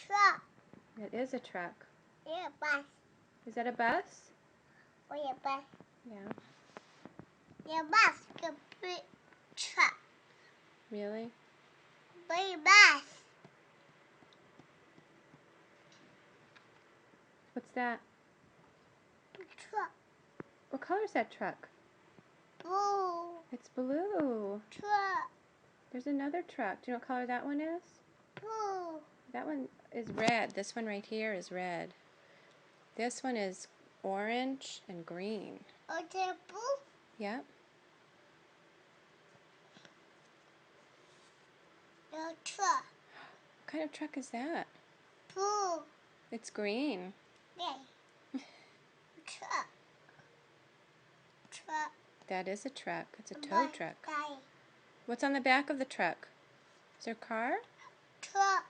Truck. It is a truck. Yeah, bus. Is that a bus? Oh, yeah, bus. Yeah. Yeah, bus. The big truck. Really? Big bus. What's that? Truck. What color is that truck? Blue. It's blue. Truck. There's another truck. Do you know what color that one is? Blue. That one is red. This one right here is red. This one is orange and green. Oh, the blue. Yep. The truck. What kind of truck is that? Blue. It's green. Yeah. Truck. Truck. That is a truck. It's a tow truck. Guy. What's on the back of the truck? Is there a car? Truck.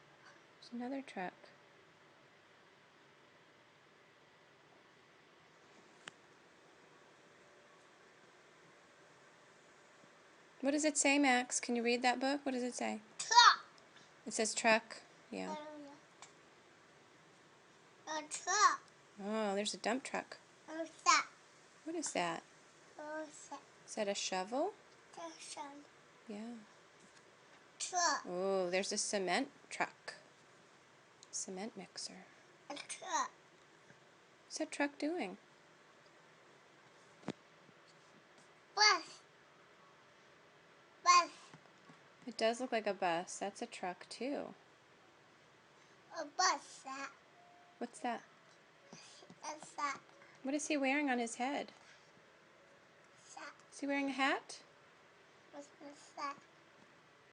There's another truck. What does it say, Max? Can you read that book? What does it say? Truck. It says truck. Yeah. A truck. Oh, there's a dump truck. What's that? What is that? What's that? Is that a shovel? The sun. Yeah. Truck. Oh, there's a cement truck. Cement mixer. A truck. What's that truck doing? Bus. Bus. It does look like a bus. That's a truck too. A bus. That. What's that? That's that. What is he wearing on his head? That. Is he wearing a hat? What's that?